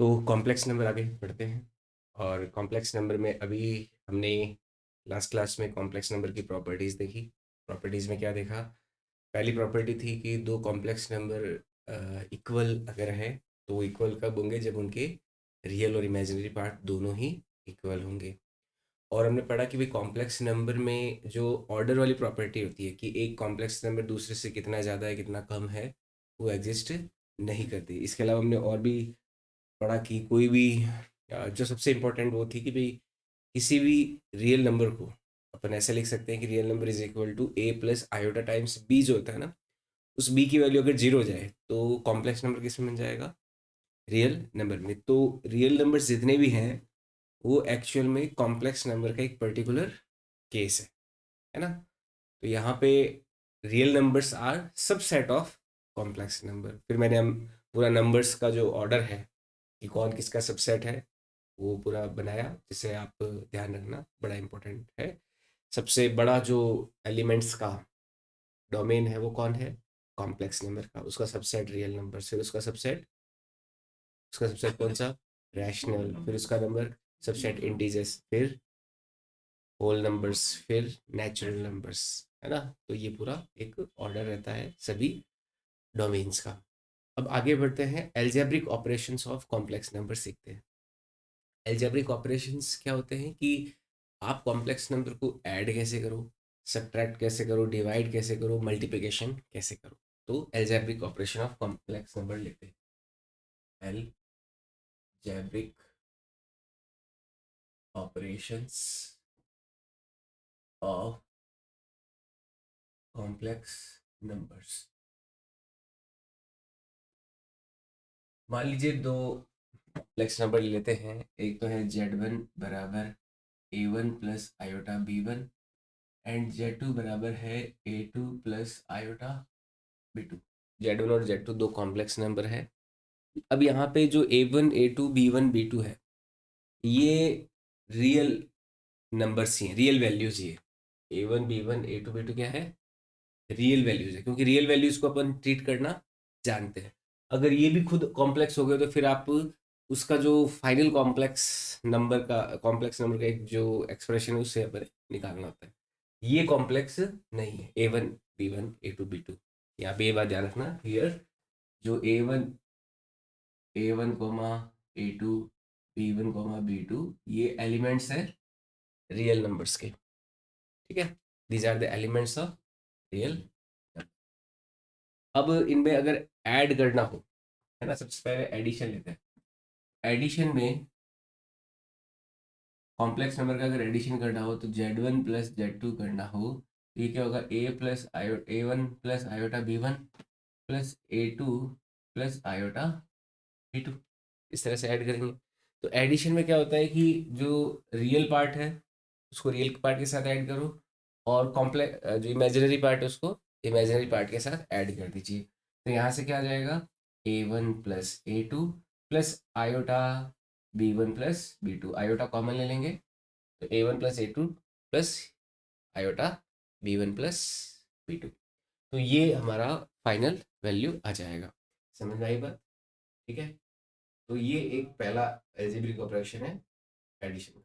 तो complex number आगे बढ़ते हैं। और कॉम्प्लेक्स नंबर में अभी हमने लास्ट क्लास में कॉम्प्लेक्स नंबर की प्रॉपर्टीज़ देखी। प्रॉपर्टीज़ में क्या देखा? पहली प्रॉपर्टी थी कि दो कॉम्प्लेक्स नंबर इक्वल अगर है तो वो इक्वल कब होंगे? जब उनके रियल और इमेजिनरी पार्ट दोनों ही इक्वल होंगे। और हमने पढ़ा कि भाई कॉम्प्लेक्स नंबर में जो ऑर्डर वाली प्रॉपर्टी होती है कि एक कॉम्प्लेक्स नंबर दूसरे से कितना ज़्यादा है कितना कम है, वो एग्जिस्ट नहीं करती। इसके अलावा हमने और भी पढ़ा कि कोई भी जो सबसे इम्पोर्टेंट वो थी कि भाई किसी भी रियल नंबर को अपन ऐसे लिख सकते हैं कि real number is equal to a plus iota times b जो होता है ना, उस बी की वैल्यू अगर जीरो हो जाए तो कॉम्प्लेक्स नंबर किस में बन जाएगा? रियल नंबर में। तो रियल नंबर जितने भी हैं वो एक्चुअल में कॉम्प्लेक्स नंबर का एक पर्टिकुलर केस है ना। तो यहाँ पे real numbers are subset of complex number. फिर मैंने हम पूरा नंबर्स का जो ऑर्डर है कि कौन किसका सबसेट है वो पूरा बनाया, जिसे आप ध्यान रखना बड़ा इम्पोर्टेंट है। सबसे बड़ा जो एलिमेंट्स का डोमेन है वो कौन है? कॉम्प्लेक्स नंबर का। उसका सबसेट रियल नंबर, फिर उसका सबसेट कौन सा? रैशनल, फिर उसका नंबर सबसेट इंटीजर्स, फिर होल नंबर्स, फिर नेचुरल नंबर्स, है ना। तो ये पूरा एक ऑर्डर रहता है सभी डोमेन्स का। अब आगे बढ़ते हैं, algebraic operations of complex number सीखते हैं। एल्जेब्रिक ऑपरेशंस क्या होते हैं कि आप कॉम्प्लेक्स नंबर को ऐड कैसे करो, सब्ट्रैक्ट कैसे करो, डिवाइड कैसे करो, मल्टीप्लिकेशन कैसे करो। तो algebraic operation of complex number लेते हैं। Algebraic operations of complex numbers. मान लीजिए दो कॉम्प्लेक्स नंबर लेते हैं। एक तो है Z1 बराबर A1 plus iota B1 and Z2 बराबर है A2 plus iota B2। Z1 और Z2 दो कॉम्प्लेक्स नंबर है। अब यहाँ पे जो A1 A2 B1 B2 है, ये रियल नंबर्स ही हैं, रियल वैल्यूज ही है। A1 B1 A2 B2 क्या है? रियल वैल्यूज है, क्योंकि रियल वैल्यूज को अपन ट्रीट करना जानते हैं। अगर ये भी खुद कॉम्प्लेक्स हो गए तो फिर आप उसका जो फाइनल कॉम्प्लेक्स नंबर का एक जो एक्सप्रेशन है उससे अपन निकालना होता है। ये कॉम्प्लेक्स नहीं है A1 B1 A2 B2। यहाँ पे ये बात ध्यान रखना हियर, जो A1 coma A2 B1 coma B2 ये एलिमेंट्स है रियल नंबर्स के। ठीक है, these are the elements of real. अब इनमें अगर ऐड करना हो, है ना, सबसे पहले एडिशन लेते हैं। एडिशन में कॉम्प्लेक्स नंबर का अगर एडिशन करना हो तो Z1 प्लस Z2 करना हो तो ये क्या होगा? A1 plus iota B1 plus A2 plus iota B2। इस तरह से ऐड करेंगे। तो एडिशन में क्या होता है कि जो रियल पार्ट है उसको रियल पार्ट के साथ ऐड करो, और कॉम्प्लेक्स जो इमेजिनरी पार्ट है उसको इमेजिनरी पार्ट के साथ ऐड कर दीजिए। तो यहाँ से क्या आ जाएगा? A1 plus A2 plus iota B1 plus B2। Iota common ले लेंगे तो A1 plus A2 plus iota B1 plus B2। तो ये हमारा फाइनल वैल्यू आ जाएगा। समझ में आई बात? ठीक है। तो ये एक पहला एल्जेब्रिक ऑपरेशन है एडिशन का।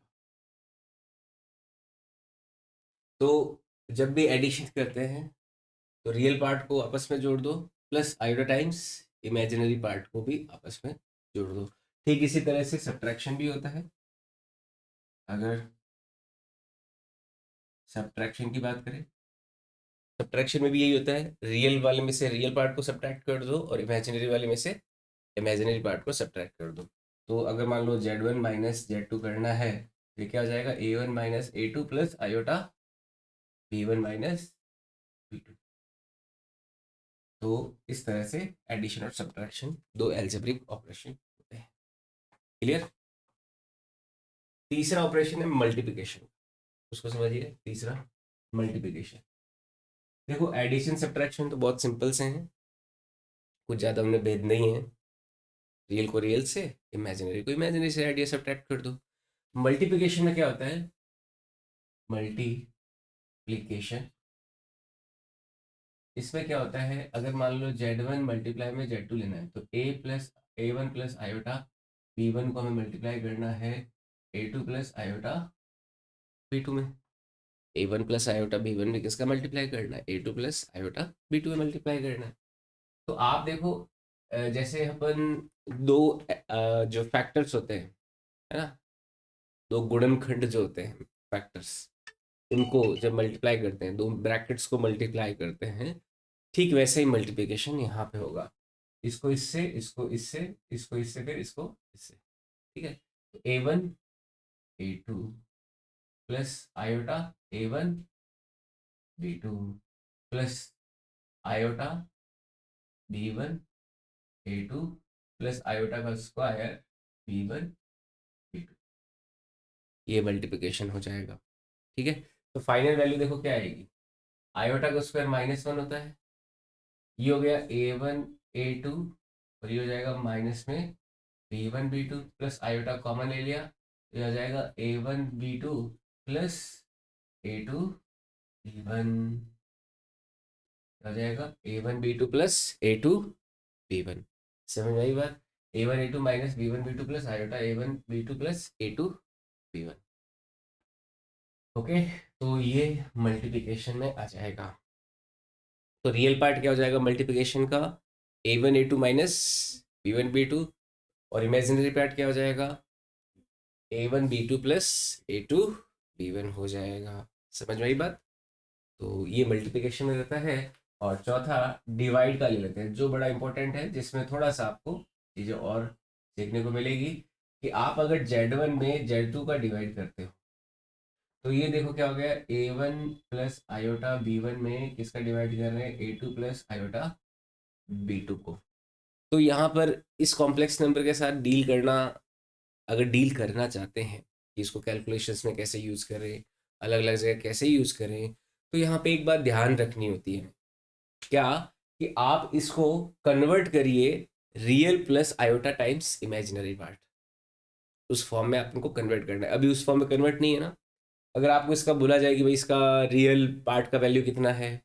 तो जब भी एडिशन करते हैं तो रियल पार्ट को आपस में जोड़ दो, plus iota times imaginary part को भी आपस में जोड़ दो। ठीक इसी तरह से सब्ट्रैक्शन भी होता है। अगर सब्ट्रैक्शन की बात करें, सब्ट्रैक्शन में भी यही होता है, रियल वाले में से रियल पार्ट को सब्ट्रैक्ट कर दो और इमेजिनरी वाले में से इमेजिनरी पार्ट को सब्ट्रैक्ट कर दो। तो अगर मान लो Z1 माइनस Z2 करना है, ये क्या हो जाएगा? A1 minus A2 plus iota B1 minus B2। तो इस तरह से एडिशन और सब्ट्रैक्शन दो एल्जेब्रिक ऑपरेशन होते हैं। क्लियर? तीसरा ऑपरेशन है मल्टीप्लिकेशन। उसको समझिए। तीसरा मल्टीप्लिकेशन। देखो एडिशन सब्ट्रैक्शन तो बहुत सिंपल से हैं, कुछ ज़्यादा उनमें भेद नहीं है। रियल को रियल से, इमेजिनरी को इमेजिनरी से ऐड या सब्ट्रैक्ट कर दो। मल्टीप्लिकेशन में क्या होता है? मल्टीप्लिकेशन, इसमें क्या होता है, अगर मान लो Z1 मल्टीप्लाई में Z2 लेना है तो A1 प्लस आयोटा B1 को हमें मल्टीप्लाई करना है A2 प्लस आयोटा B2 में। A1 प्लस आयोटा B1 में किसका मल्टीप्लाई करना है? A2 प्लस आयोटा B2 में मल्टीप्लाई करना है। तो आप देखो, जैसे अपन दो जो फैक्टर्स होते हैं, है ना, दो गुणनखंड जो होते हैं फैक्टर्स, इनको जब मल्टीप्लाई करते हैं, दो ब्रैकेट्स को मल्टीप्लाई करते हैं, ठीक वैसे ही मल्टीप्लिकेशन यहाँ पे होगा। इसको इससे, इसको इससे, इसको इससे, फिर इसको इससे, ठीक है। तो A1 A2 plus iota A1 B2 plus iota B1 A2 plus iota का स्क्वायर B1 B2, ये मल्टीप्लिकेशन हो जाएगा। ठीक है, तो फाइनल वैल्यू देखो क्या आएगी। आयोटा का स्क्वायर -1 होता है, ये हो गया A1 A2, और ये हो जाएगा माइनस में B1 B2 plus iota common ले लिया, तो ये हो जाएगा A1 B2 plus A2 B1, हो जाएगा A1 B2 plus A2 B1। समझ में आई बात? A1 A2 minus B1 B2 plus iota A1 B2 plus A2 B1। Okay, तो ये मल्टीप्लिकेशन में आ जाएगा। तो रियल पार्ट क्या हो जाएगा मल्टीप्लिकेशन का? A1 A2 minus B1 B2, और इमेजिनरी पार्ट क्या हो जाएगा? A1 B2 plus A2 B1 हो जाएगा। समझ में आई बात? तो ये मल्टीप्लिकेशन में रहता है। और चौथा डिवाइड का ले लेते हैं, जो बड़ा इंपॉर्टेंट है, जिसमें थोड़ा सा आपको चीज़ें और सीखने को मिलेगी कि आप अगर Z1 में Z2 का डिवाइड करते हो, तो ये देखो क्या हो गया, A1 प्लस आयोटा B1 में किसका डिवाइड कर रहे हैं? A2 प्लस आयोटा B2 को। तो यहाँ पर इस कॉम्प्लेक्स नंबर के साथ डील करना, अगर डील करना चाहते हैं कि इसको कैलकुलेशंस में कैसे यूज़ करें, अलग अलग जगह कैसे यूज़ करें, तो यहाँ पे एक बात ध्यान रखनी होती है, क्या, कि आप इसको कन्वर्ट करिए real plus iota times imaginary part. उस फॉर्म में आपको कन्वर्ट करना है। अभी उस फॉर्म में कन्वर्ट नहीं है ना। अगर आपको इसका बोला जाए कि भाई इसका रियल पार्ट का वैल्यू कितना है,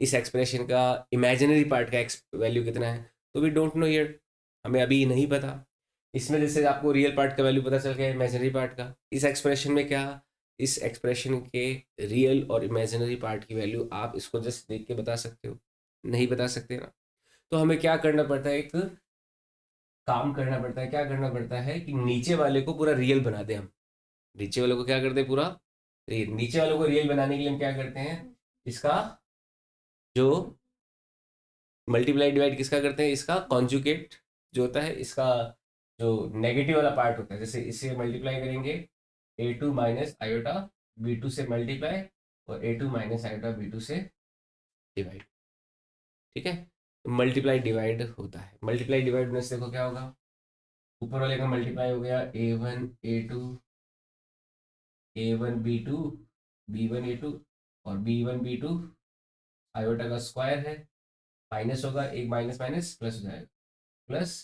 इस एक्सप्रेशन का इमेजिनरी पार्ट का वैल्यू कितना है, तो वी डोंट नो येट, हमें अभी नहीं पता। इसमें जैसे आपको रियल पार्ट का वैल्यू पता चल गया, इमेजिनरी पार्ट का, इस एक्सप्रेशन में क्या, इस एक्सप्रेशन के रियल और इमेजिनरी पार्ट की वैल्यू आप इसको जस्ट देख के बता सकते हो? नहीं बता सकते ना। तो हमें क्या करना पड़ता है, एक काम करना पड़ता है, क्या करना पड़ता है कि नीचे वाले को पूरा रियल बना दें हम। नीचे वाले को क्या करते हैं? पूरा रियल। नीचे वालों को रियल बनाने के लिए हम क्या करते हैं, इसका जो मल्टीप्लाई डिवाइड किसका करते हैं, इसका कॉन्जुगेट जो होता है, इसका जो नेगेटिव वाला पार्ट होता है, जैसे इससे मल्टीप्लाई करेंगे A2 माइनस आयोटा B2 से मल्टीप्लाई, और A2 माइनस आयोटा B2 से डिवाइड। ठीक है, मल्टीप्लाई डिवाइड होता है। मल्टीप्लाई डिवाइड में से देखो क्या होगा, ऊपर वाले का मल्टीप्लाई हो गया A1 A2 A1 B2 B1 A2, और B1 B2 आयोटा का स्क्वायर है, माइनस होगा, एक माइनस माइनस प्लस हो जाएगा, प्लस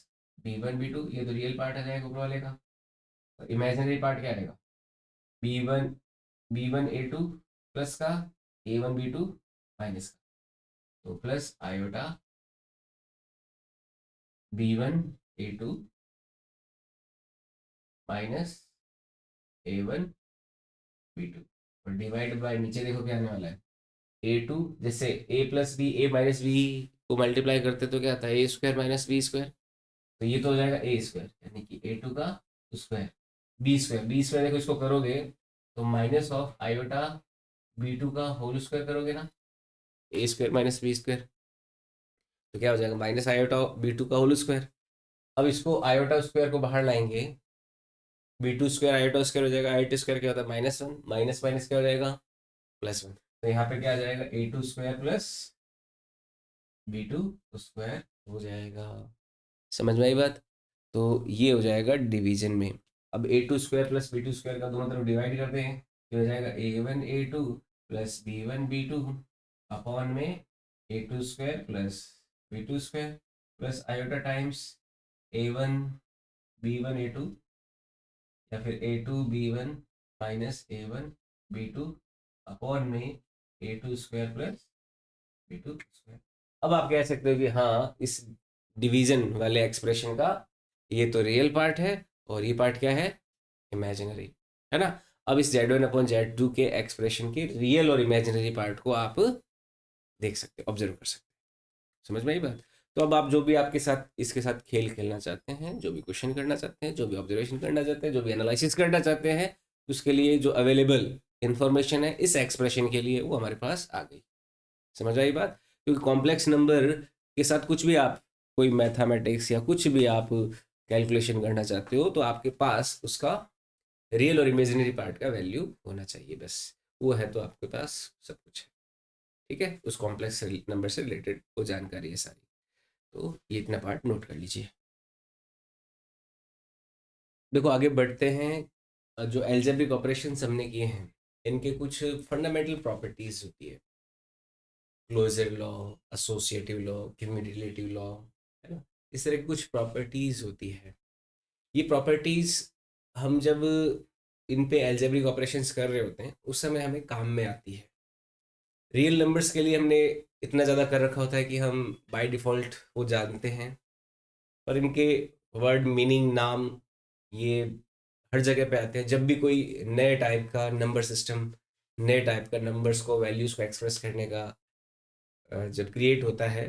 B1 B2, ये तो रियल पार्ट आ जाएगा ऊपर वाले का, और इमेजिनरी पार्ट क्या आएगा? B1 B1 A2 प्लस का A1 B2 माइनस का, तो plus iota B1 A2 minus A1 B2, और डिवाइड बाय नीचे देखो क्या आने वाला है, A2, जैसे A plus b, A minus b को मल्टीप्लाई करते तो क्या आता है? A square minus b square, तो ये तो हो जाएगा A स्क्वायर, यानी कि A2 का square, b square, b square देखो इसको करोगे तो माइनस ऑफ आयोटा B2 का होल स्क्वायर करोगे ना, A square minus b square, तो क्या हो जाएगा? माइनस आयोटा B2 का होल स्क्वायर। अब इसको आयोटा स्क्वायर को बाहर लाएंगे, B2 स्क्वायर आयोटा स्क्वायर हो जाएगा, आयोटा स्क्वायर क्या होता है? -1, माइनस माइनस क्या हो जाएगा? +1। तो यहाँ पे क्या आ जाएगा? A2 square plus B2 square हो जाएगा। समझ में आई बात? तो ये हो जाएगा डिवीजन में। अब A2 square plus B2 square का दोनों तरफ डिवाइड करते हैं, तो हो जाएगा A1 A2 plus B1 B2 upon में A2 square plus B2 square plus iota times A1 B1 A2, या फिर A2 B1 minus A1 B2 upon में A2 square plus B2 square. अब आप कह सकते हो कि हाँ, इस डिवीजन वाले एक्सप्रेशन का ये तो रियल पार्ट है, और ये पार्ट क्या है, इमेजिनरी, है ना। अब इस Z1/Z2 के एक्सप्रेशन के रियल और इमेजिनरी पार्ट को आप देख सकते हो, ऑब्जर्व कर सकते हो। समझ में आई बात। तो अब आप जो भी आपके साथ इसके साथ खेल खेलना चाहते हैं, जो भी क्वेश्चन करना चाहते हैं, जो भी ऑब्जर्वेशन करना चाहते हैं, जो भी एनालिसिस करना चाहते हैं, उसके लिए जो अवेलेबल इंफॉर्मेशन है इस एक्सप्रेशन के लिए वो हमारे पास आ गई। समझ आई बात। क्योंकि कॉम्प्लेक्स नंबर के साथ कुछ भी आप, कोई मैथमेटिक्स या कुछ भी आप कैलकुलेशन करना चाहते हो, तो आपके पास उसका रियल और इमेजिनरी पार्ट का वैल्यू होना चाहिए, बस वो है तो आपके पास सब कुछ है। ठीक है, उस कॉम्प्लेक्स नंबर से रिलेटेड वो जानकारी है सारी। तो ये इतना पार्ट नोट कर लीजिए। देखो आगे बढ़ते हैं। जो एल्जेब्रिक ऑपरेशंस हमने किए हैं, इनके कुछ फंडामेंटल प्रॉपर्टीज होती है। Closure law, associative law, cumulative law, है ना। इस तरह की कुछ प्रॉपर्टीज होती है। ये प्रॉपर्टीज हम जब इन पे एल्जेब्रिक ऑपरेशंस कर रहे होते हैं उस समय हमें काम में आती है। रियल नंबर्स के लिए हमने इतना ज़्यादा कर रखा होता है कि हम बाय डिफ़ॉल्ट वो जानते हैं, पर इनके वर्ड मीनिंग नाम ये हर जगह पे आते हैं। जब भी कोई नए टाइप का नंबर सिस्टम, नए टाइप का नंबर्स को, वैल्यूज़ को एक्सप्रेस करने का जब क्रिएट होता है,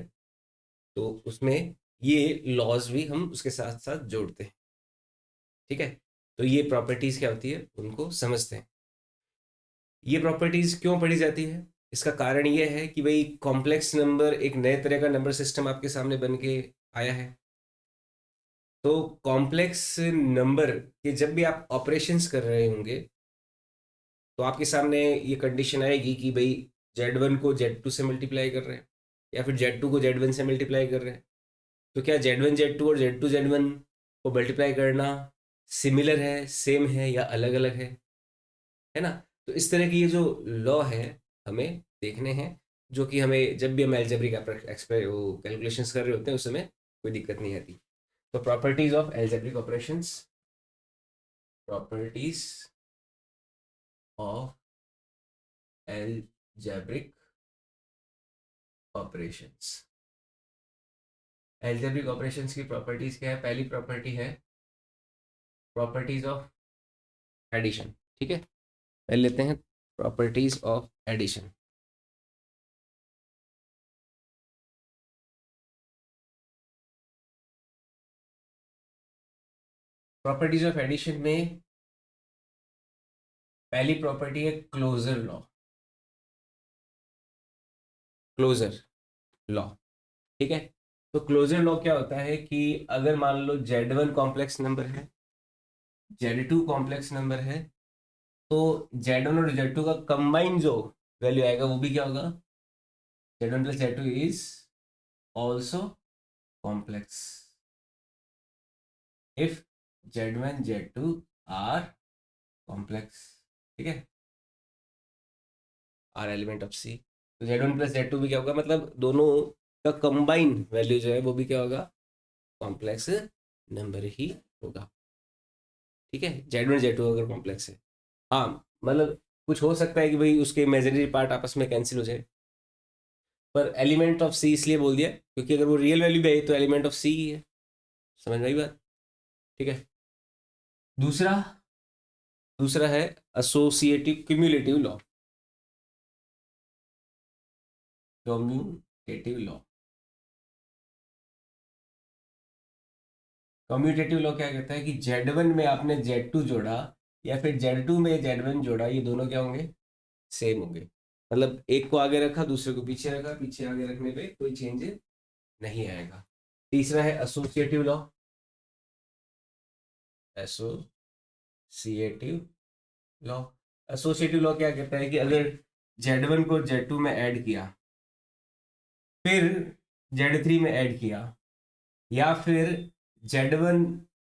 तो उसमें ये लॉज भी हम उसके साथ साथ जोड़ते हैं। ठीक है, तो ये प्रॉपर्टीज़ क्या होती है उनको समझते हैं। ये प्रॉपर्टीज़ क्यों पढ़ी जाती है, इसका कारण ये है कि भाई कॉम्प्लेक्स नंबर एक नए तरह का नंबर सिस्टम आपके सामने बन के आया है। तो कॉम्प्लेक्स नंबर के जब भी आप ऑपरेशंस कर रहे होंगे, तो आपके सामने ये कंडीशन आएगी कि भाई Z1 को Z2 से मल्टीप्लाई कर रहे हैं, या फिर Z2 को Z1 से मल्टीप्लाई कर रहे हैं। तो क्या Z1 Z2 और Z2 Z1 को मल्टीप्लाई करना सिमिलर है, सेम है, या अलग अलग है ना। तो इस तरह की ये जो लॉ है हमें देखने हैं, जो कि हमें जब भी हम एल्जेब्रिक कैलकुलेशंस कर रहे होते हैं उस समय कोई दिक्कत नहीं आती। तो properties of algebraic operations, properties of algebraic operations. Algebraic operations की प्रॉपर्टीज क्या है। पहली प्रॉपर्टी है प्रॉपर्टीज ऑफ एडिशन। ठीक है, पहले लेते हैं properties of addition. Properties of addition में पहली प्रॉपर्टी है क्लोजर लॉ। क्लोजर लॉ, ठीक है। तो क्लोजर लॉ क्या होता है कि अगर मान लो Z1 कॉम्प्लेक्स नंबर है, Z2 कॉम्प्लेक्स नंबर है, तो Z1 और Z2 का कंबाइन जो वैल्यू आएगा वो भी क्या होगा, Z1 plus Z2 is also complex if Z1 Z2 are complex. ठीक है, आर एलिमेंट ऑफ सी। तो Z1 प्लस Z2 भी क्या होगा, मतलब दोनों का कंबाइन वैल्यू जो है वो भी क्या होगा, कॉम्प्लेक्स नंबर ही होगा। ठीक है, Z1 Z2 अगर कॉम्प्लेक्स है। हाँ, मतलब कुछ हो सकता है कि भाई उसके इमेजिनरी पार्ट आपस में कैंसिल हो जाए, पर एलिमेंट ऑफ सी इसलिए बोल दिया क्योंकि अगर वो रियल वैल्यू भी है तो एलिमेंट ऑफ सी ही है। समझ में आई बात। ठीक है, दूसरा दूसरा है associative cumulative law. Commutative law, commutative law क्या कहता है कि Z1 में आपने Z2 जोड़ा या फिर Z2 में Z1 जोड़ा, ये दोनों क्या होंगे, सेम होंगे। मतलब एक को आगे रखा, दूसरे को पीछे रखा, पीछे आगे रखने पे कोई चेंज नहीं आएगा। तीसरा है associative law. Associative law, associative law क्या कहता है कि अगर Z1 को Z2 में ऐड किया, फिर Z3 में ऐड किया, या फिर Z1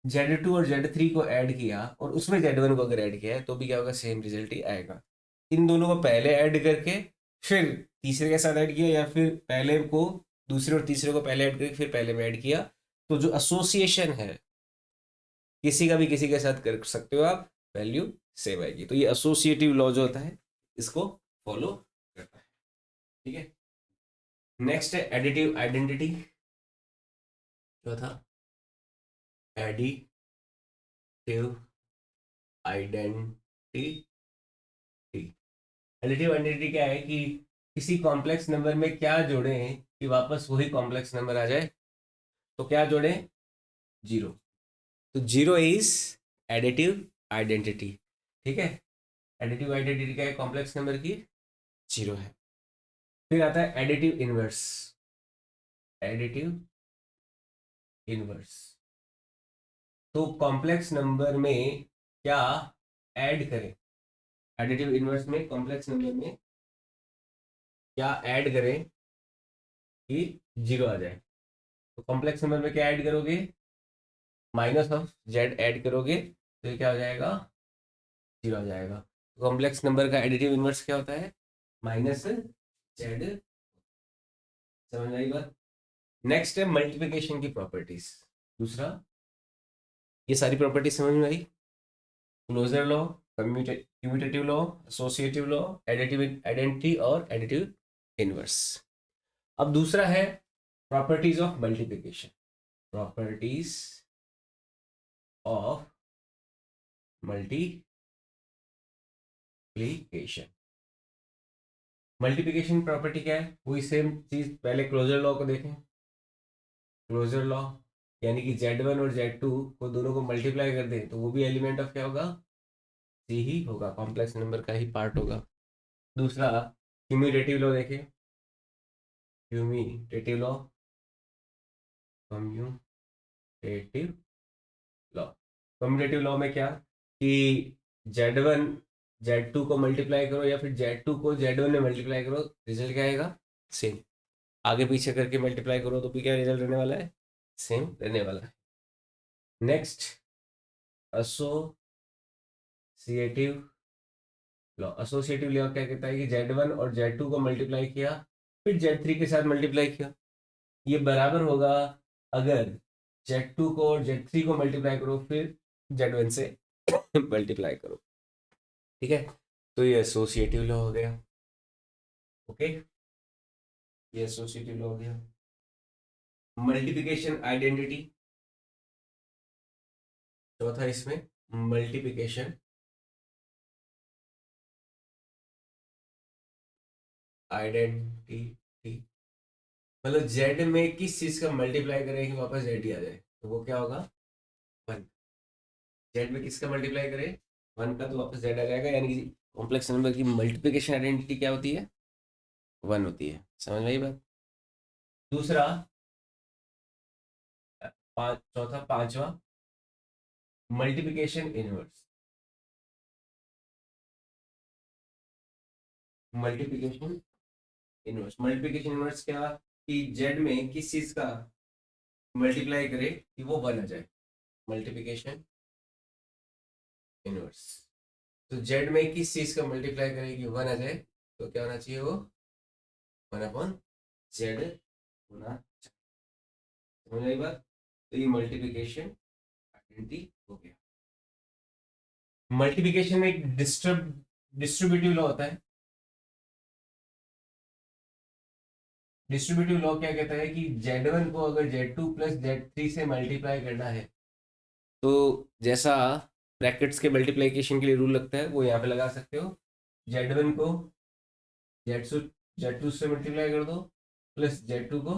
Z2 और Z3 को ऐड किया और उसमें Z1 को अगर ऐड किया है, तो भी क्या होगा, सेम रिजल्ट ही आएगा। इन दोनों को पहले ऐड करके फिर तीसरे के साथ ऐड किया, या फिर पहले को दूसरे और तीसरे को पहले ऐड करके फिर पहले में ऐड किया, तो जो एसोसिएशन है किसी का भी किसी के साथ कर सकते हो आप, वैल्यू सेम आएगी। तो ये एसोसिएटिव लॉ जो होता है इसको फॉलो करता है। ठीक है, नेक्स्ट है एडिटिव आइडेंटिटी। जो था आइडेंटिटी। एडिटिव आइडेंटिटी क्या है कि किसी कॉम्प्लेक्स नंबर में क्या जोड़ें कि वापस वही कॉम्प्लेक्स नंबर आ जाए। तो क्या जोड़ें? जीरो। तो जीरो इज एडिटिव आइडेंटिटी। ठीक है, एडिटिव आइडेंटिटी क्या है कॉम्प्लेक्स नंबर की? जीरो है। फिर आता है एडिटिव इनवर्स। एडिटिव इनवर्स, तो कॉम्प्लेक्स नंबर में क्या ऐड करें? एडिटिव इनवर्स में कॉम्प्लेक्स नंबर में क्या ऐड करें कि जीरो आ जाए? तो कॉम्प्लेक्स नंबर में क्या ऐड करोगे? माइनस ऑफ जेड ऐड करोगे तो ये क्या हो जाएगा? जीरो आ जाएगा। तो कॉम्प्लेक्स नंबर का एडिटिव इनवर्स क्या होता है? Minus Z. समझ आई बात? नेक्स्ट है मल्टीप्लिकेशन की प्रॉपर्टीज। दूसरा, ये सारी प्रॉपर्टीज समझ में आई? Closure law, commutative law, associative law, additive identity और एडिटिव इनवर्स। अब दूसरा है properties of multiplication. Properties of multiplication. Multiplication property क्या है? वही सेम चीज, पहले क्लोजर लॉ को देखें। क्लोजर लॉ यानी कि Z1 और Z2 को दोनों को मल्टीप्लाई कर दें तो वो भी एलिमेंट ऑफ क्या होगा? C ही होगा, कॉम्प्लेक्स नंबर का ही पार्ट होगा। दूसरा क्यूम्यूटेटिव लॉ देखें। Commutative law, commutative law. Commutative law में क्या कि Z1 Z2 को मल्टीप्लाई करो या फिर Z2 को Z1 में मल्टीप्लाई करो, रिजल्ट क्या आएगा? सेम। आगे पीछे करके मल्टीप्लाई करो तो भी क्या रिजल्ट रहने वाला है? सेम रहने वाला है। Next, associative law. Associative law क्या कहता है कि Z1 और Z2 को मल्टीप्लाई किया फिर Z3 के साथ मल्टीप्लाई किया, ये बराबर होगा अगर Z2 को और Z3 को मल्टीप्लाई करो फिर Z1 से मल्टीप्लाई करो। ठीक है, तो ये एसोसिएटिव लॉ हो गया। ओके, ये एसोसिएटिव लॉ हो गया। मल्टीप्लिकेशन आइडेंटिटी, चौथा इसमें मल्टीप्लिकेशन आइडेंटिटी, मतलब जेड में किस चीज का मल्टीप्लाई करें कि वापस जेड ही आ जाए, तो वो क्या होगा? वन। जेड में किसका मल्टीप्लाई करें? वन का, तो वापस जेड आ जाएगा। यानी कि कॉम्प्लेक्स नंबर की मल्टीप्लिकेशन आइडेंटिटी क्या होती है? वन होती है। समझ में आई बात? दूसरा, चौथा पांचवा, multiplication inverse. Multiplication inverse, multiplication inverse क्या कि जेड में किस चीज का मल्टीप्लाई करे कि वो वन आ जाए, मल्टीप्लिकेशन इनवर्स। तो जेड में किस चीज का मल्टीप्लाई करे कि वन आ जाए, तो क्या होना चाहिए? वो वन अपॉन जेड होना चाहिए। समझ आई बात? तो ये मल्टीप्लिकेशन आइडेंटिटी हो गया। मल्टीप्लिकेशन में एक डिस्ट्रीब्यूटिव लॉ होता है। डिस्ट्रीब्यूटिव लॉ क्या कहता है कि Z1 को अगर Z2 प्लस Z3 से मल्टीप्लाई करना है तो जैसा ब्रैकेट्स के मल्टीप्लिकेशन के लिए रूल लगता है वो यहाँ पे लगा सकते हो। Z1 को Z2 से मल्टीप्लाई कर दो प्लस Z2 को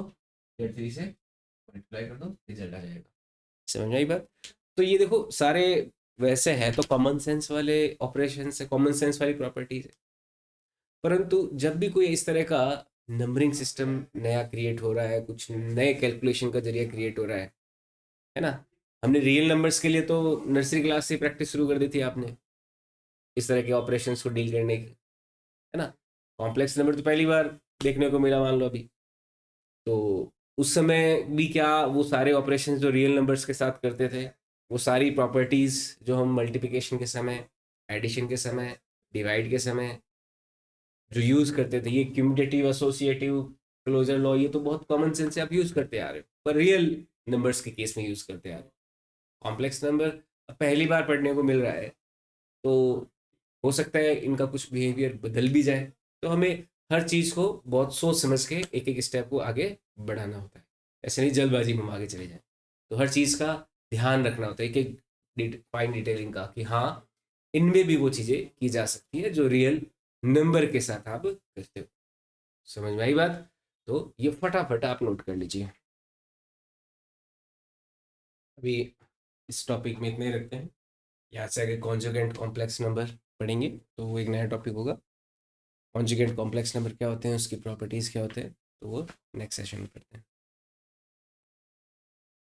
Z3 से मल्टीप्लाई कर दो, रिजल्ट आ जाएगा। समझ आई बात? तो ये देखो सारे वैसे है तो कॉमन सेंस वाले ऑपरेशन है, कॉमन सेंस वाली प्रॉपर्टीज है। परंतु जब भी कोई इस तरह का नंबरिंग सिस्टम नया क्रिएट हो रहा है, कुछ नए कैलकुलेशन का जरिया क्रिएट हो रहा है ना? हमने रियल नंबर्स के लिए तो नर्सरी क्लास से प्रैक्टिस शुरू कर दी थी आपने, इस तरह के ऑपरेशंस को डील करने की, है ना? कॉम्प्लेक्स नंबर तो पहली बार देखने को मिला मान लो अभी। तो उस समय भी क्या वो सारे ऑपरेशंस जो रियल नंबर्स के साथ करते थे, वो सारी प्रॉपर्टीज जो हम मल्टीप्लिकेशन के समय, एडिशन के समय, डिवाइड के समय जो यूज़ करते थे, ये क्यूमुलेटिव, एसोसिएटिव, क्लोजर लॉ, ये तो बहुत कॉमन सेंस से आप यूज़ करते आ रहे हो, पर रियल नंबर्स के केस में यूज़ करते आ रहे हो। कॉम्प्लेक्स नंबर पहली बार पढ़ने को मिल रहा है तो हो सकता है इनका कुछ बिहेवियर बदल भी जाए, तो हमें हर चीज़ को बहुत सोच समझ के एक एक स्टेप को आगे बढ़ाना होता है। ऐसे नहीं जल्दबाजी में हम आगे चले जाएं, तो हर चीज़ का ध्यान रखना होता है। एक एक फाइन डिटेलिंग का कि हाँ इनमें भी वो चीज़ें की जा सकती है जो रियल नंबर के साथ आप करते हो। समझ में आई बात? तो ये फटाफट आप नोट कर लीजिए। अभी इस टॉपिक में इतने ही रखते हैं। यहाँ से आगे कॉन्जुगेंट कॉम्प्लेक्स नंबर पढ़ेंगे तो वो एक नया टॉपिक होगा। कॉन्जुगेंट कॉम्प्लेक्स नंबर क्या होते हैं, उसकी प्रॉपर्टीज़ क्या होते हैं, तो वो नेक्स्ट सेशन में पढ़ते हैं।